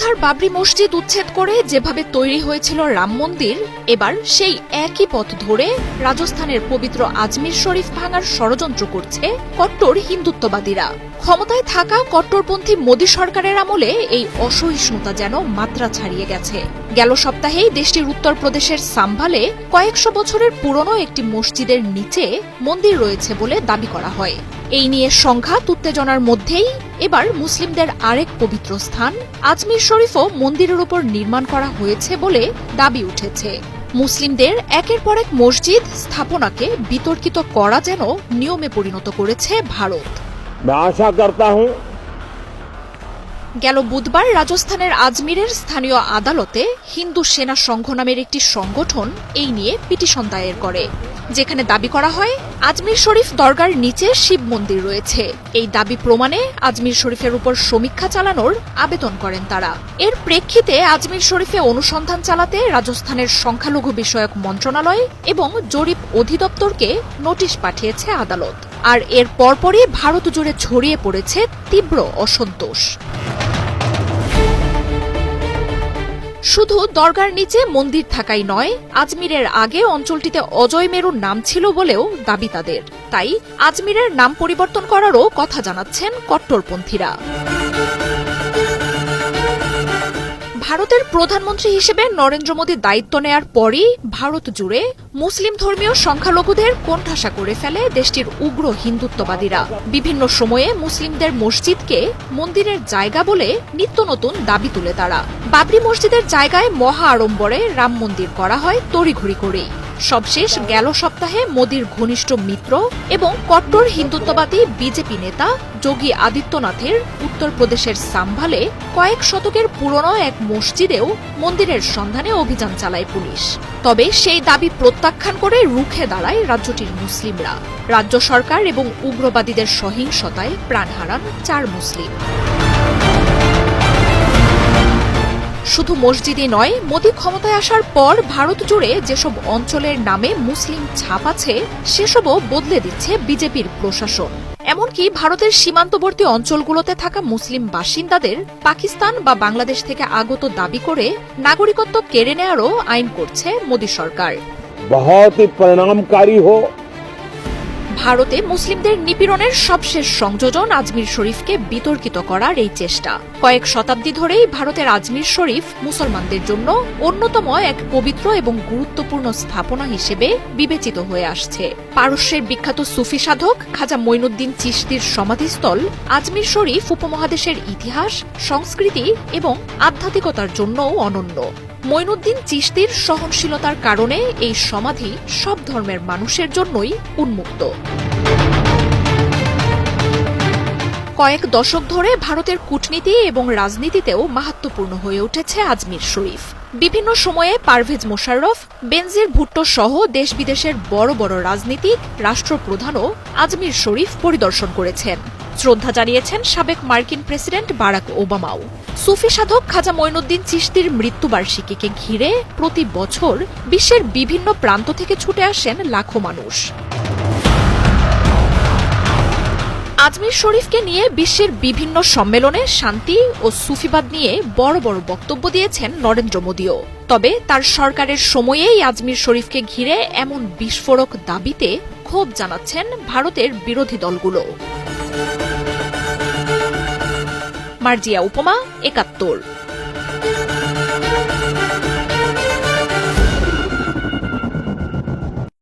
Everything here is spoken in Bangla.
অযোধ্যার বাবরি মসজিদ উচ্ছেদ করে যেভাবে তৈরি হয়েছিল রাম মন্দির, এবার সেই একই পথ ধরে রাজস্থানের পবিত্র আজমির শরীফ ভাঙার ষড়যন্ত্র করছে কট্টর হিন্দুত্ববাদীরা। ক্ষমতায় থাকা কট্টরপন্থী মোদী সরকারের আমলে এই অসহিষ্ণুতা যেন মাত্রা ছাড়িয়ে গেছে। গেল সপ্তাহেই দেশটির উত্তরপ্রদেশের সাম্ভালে কয়েকশো বছরের পুরনো একটি মসজিদের নিচে মন্দির রয়েছে বলে দাবি করা হয়। এই নিয়ে সংঘাত উত্তেজনার মধ্যেই এবার মুসলিমদের আরেক পবিত্র স্থান আজমির শরীফও মন্দিরের উপর নির্মাণ করা হয়েছে বলে দাবি উঠেছে। মুসলিমদের একের পর এক মসজিদ স্থাপনাকে বিতর্কিত করা যেন নিয়মে পরিণত করেছে ভারত। গেল বুধবার রাজস্থানের আজমিরের স্থানীয় আদালতে হিন্দু সেনা সংঘ নামের একটি সংগঠন এই নিয়ে পিটিশন দায়ের করে, যেখানে দাবি করা হয় আজমির শরীফ দরগার নিচে শিব মন্দির রয়েছে। এই দাবি প্রমাণে আজমির শরীফের উপর সমীক্ষা চালানোর আবেদন করেন তারা। এর প্রেক্ষিতে আজমির শরীফে অনুসন্ধান চালাতে রাজস্থানের সংখ্যালঘু বিষয়ক মন্ত্রণালয় এবং জরিপ অধিদপ্তরকে নোটিশ পাঠিয়েছে আদালত। আর এর পরপরই ভারত জুড়ে ছড়িয়ে পড়েছে তীব্র অসন্তোষ। শুধু দরগার নিচে মন্দির থাকাই নয়, আজমিরের আগে অঞ্চলটিতে অজয় মেরুর নাম ছিল বলেও দাবি তাদের। তাই আজমিরের নাম পরিবর্তন করারও কথা জানাচ্ছেন কট্টরপন্থীরা। ভারতের প্রধানমন্ত্রী হিসেবে নরেন্দ্র মোদী দায়িত্ব নেয়ার পরই ভারত জুড়ে মুসলিম ধর্মীয় সংখ্যালঘুদের কোণঠাসা করে ফেলে দেশটির উগ্র হিন্দুত্ববাদীরা। বিভিন্ন সময়ে মুসলিমদের মসজিদকে মন্দিরের জায়গা বলে নিত্য নতুন দাবি তুলে তারা। বাবরি মসজিদের জায়গায় মহা আড়ম্বরে রাম মন্দির করা হয় তড়িঘড়ি করেই। সবশেষ গেল সপ্তাহে মোদীর ঘনিষ্ঠ মিত্র এবং কট্টর হিন্দুত্ববাদী বিজেপি নেতা যোগী আদিত্যনাথের উত্তরপ্রদেশের সাম্ভালে কয়েক শতকের পুরনো এক মসজিদেও মন্দিরের সন্ধানে অভিযান চালায় পুলিশ। তবে সেই দাবি প্রত্যাখ্যান করে রুখে দাঁড়ায় রাজ্যটির মুসলিমরা। রাজ্য সরকার এবং উগ্রবাদীদের সহিংসতায় প্রাণ হারান 4 মুসলিম। শুধু মসজিদই নয়, মোদী ক্ষমতায় আসার পর ভারত জুড়ে যেসব অঞ্চলের নামে মুসলিম ছাপ আছে সেসবও বদলে দিচ্ছে বিজেপির প্রশাসন। এমনকি ভারতের সীমান্তবর্তী অঞ্চলগুলোতে থাকা মুসলিম বাসিন্দাদের পাকিস্তান বা বাংলাদেশ থেকে আগত দাবি করে নাগরিকত্ব কেড়ে নেওয়ারও আইন করছে মোদী সরকার। ভারতে মুসলিমদের নিপীড়নের সবশেষ সংযোজন আজমির শরীফকে বিতর্কিত করার এই চেষ্টা। কয়েক শতাব্দী ধরেই ভারতের আজমির শরীফ মুসলমানদের জন্য অন্যতম এক পবিত্র এবং গুরুত্বপূর্ণ স্থাপনা হিসেবে বিবেচিত হয়ে আসছে। পারস্যের বিখ্যাত সুফি সাধক খাজা মঈনুদ্দিন চিশতির সমাধিস্থল আজমির শরীফ উপমহাদেশের ইতিহাস, সংস্কৃতি এবং আধ্যাত্মিকতার জন্যও অনন্য। মঈনুদ্দিন চিশতির সহনশীলতার কারণে এই সমাধি সব ধর্মের মানুষের জন্যই উন্মুক্ত। কয়েক দশক ধরে ভারতের কূটনীতি এবং রাজনীতিতেও মাহাত্ম্যপূর্ণ হয়ে উঠেছে আজমির শরীফ। বিভিন্ন সময়ে পারভেজ মোশাররফ, বেনজির ভুট্টো সহ দেশ বিদেশের বড় বড় রাজনীতিক, রাষ্ট্রপ্রধানও আজমির শরীফ পরিদর্শন করেছেন। শ্রদ্ধা জানিয়েছেন সাবেক মার্কিন প্রেসিডেন্ট বারাক ওবামাও। সুফি সাধক খাজা মঈনুদ্দিন চিশতির মৃত্যুবার্ষিকীকে ঘিরে প্রতি বছর বিশ্বের বিভিন্ন প্রান্ত থেকে ছুটে আসেন লাখো মানুষ। আজমির শরীফকে নিয়ে বিশ্বের বিভিন্ন সম্মেলনে শান্তি ও সুফিবাদ নিয়ে বড় বড় বক্তব্য দিয়েছেন নরেন্দ্র মোদীও। তবে তার সরকারের সময়েই আজমির শরীফকে ঘিরে এমন বিস্ফোরক দাবিতে ক্ষোভ জানাচ্ছেন ভারতের বিরোধী দলগুলো। মার্জিয়া উপমা, ৭১।